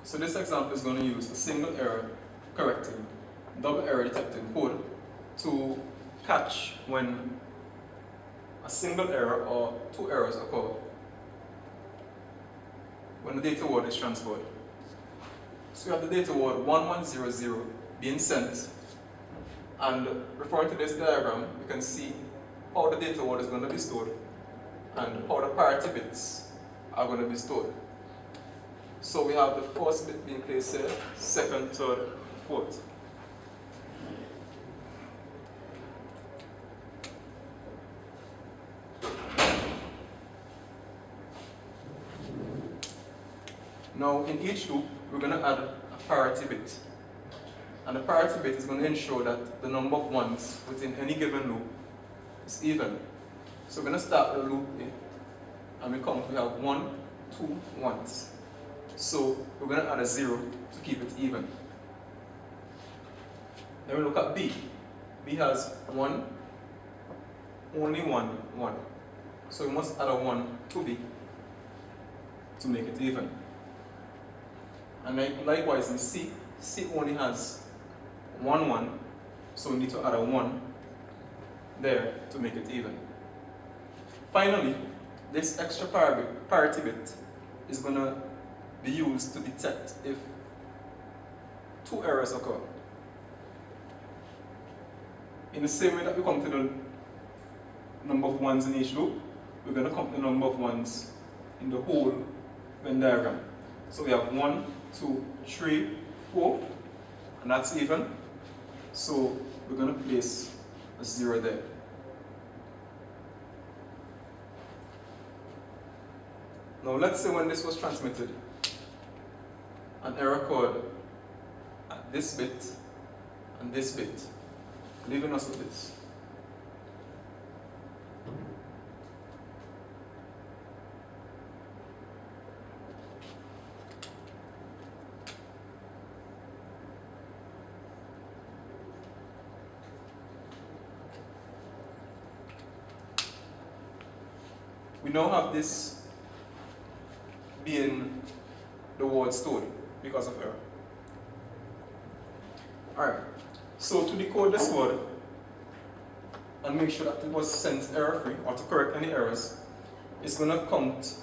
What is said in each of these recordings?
So this example is going to use a single error correcting, double error detecting code to catch when a single error or two errors occur when the data word is transferred. So you have the data word 1100 being sent, and referring to this diagram, you can see how the data word is going to be stored and how the parity bits are going to be stored. So we have the first bit being placed here, second, third, fourth. Now in each loop, we're going to add a parity bit. And the parity bit is going to ensure that the number of ones within any given loop is even. So we're going to start the loop here, and we have 1, 2, 1s. So we're going to add a 0 to keep it even. Then we look at B. B has 1, only 1, 1. So we must add a 1 to B to make it even. And likewise in C, C only has 1, 1, so we need to add a 1 there to make it even. Finally, this extra parity bit is going to be used to detect if two errors occur. In the same way that we come to the number of ones in each loop, we're going to count the number of ones in the whole Venn diagram. So we have 1, 2, 3, 4, and that's even. So we're going to place a 0 there. Now let's say when this was transmitted, an error occurred at this bit and this bit, leaving us with this. We now have this being the word stored because of error. Alright, so to decode this word and make sure that it was sent error-free, or to correct any errors, it's going to count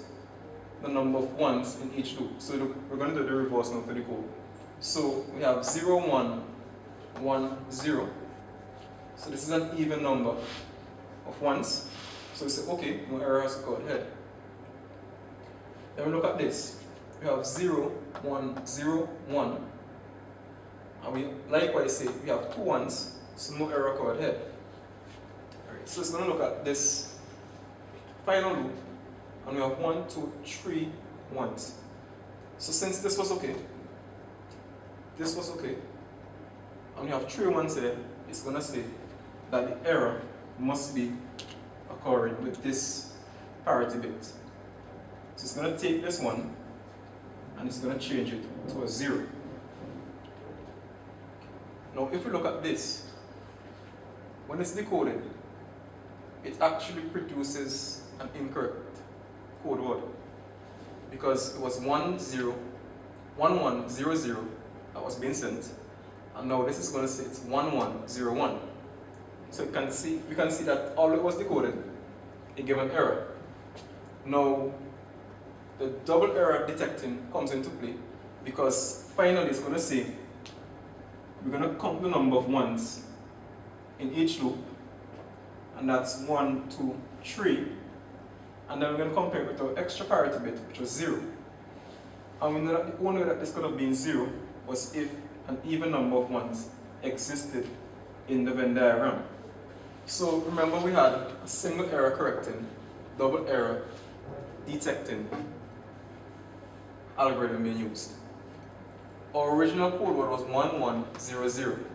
the number of ones in each loop. So we're going to do the reverse now to decode. So we have 0, 1, 1, 0. So this is an even number of ones. So we say, okay, no error has occurred here. Then we look at this. We have 0, 1, 0, 1. And we likewise say we have two ones, so no error occurred here. Alright, so it's going to look at this final loop, and we have 1, 2, 3 ones. So since this was okay, and we have 3 ones here, it's going to say that the error must be occurring with this parity bit. So it's going to take this one and it's going to change it to a 0. Now if we look at this, when it's decoded, it actually produces an incorrect code word, because it was 1, 0, 1, 1, 0, 0 that was being sent, and now this is going to say it's 1, 1, 0, 1. So we can see that all it was decoded, it gave an error. Now the double error detecting comes into play, because finally it's going to say we're going to count the number of ones in each loop, and that's 1, 2, 3, and then we're going to compare it with our extra parity bit, which was 0. And we know that the only way that this could have been 0 was if an even number of ones existed in the Venn diagram. So remember, we had a single error correcting, double error detecting algorithm being used. Our original code word was 1100.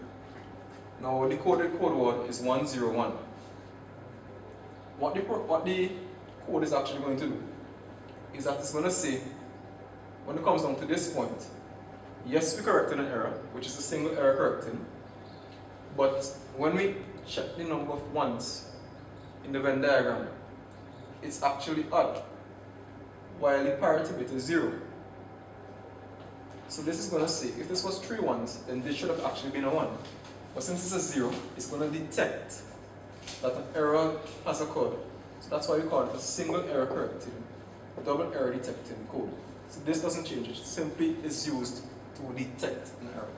Now our decoded code word is 101. What the code is actually going to do is that it's going to say, when it comes down to this point, yes, we corrected an error, which is a single error correcting, but when we check the number of ones in the Venn diagram, it's actually odd, while the parity bit is 0. So this is going to say, if this was 3 ones, then this should have actually been a 1. But since it's a 0, it's going to detect that an error has occurred. So that's why we call it a single error correcting, double error detecting code. So this doesn't change, it simply is used to detect an error.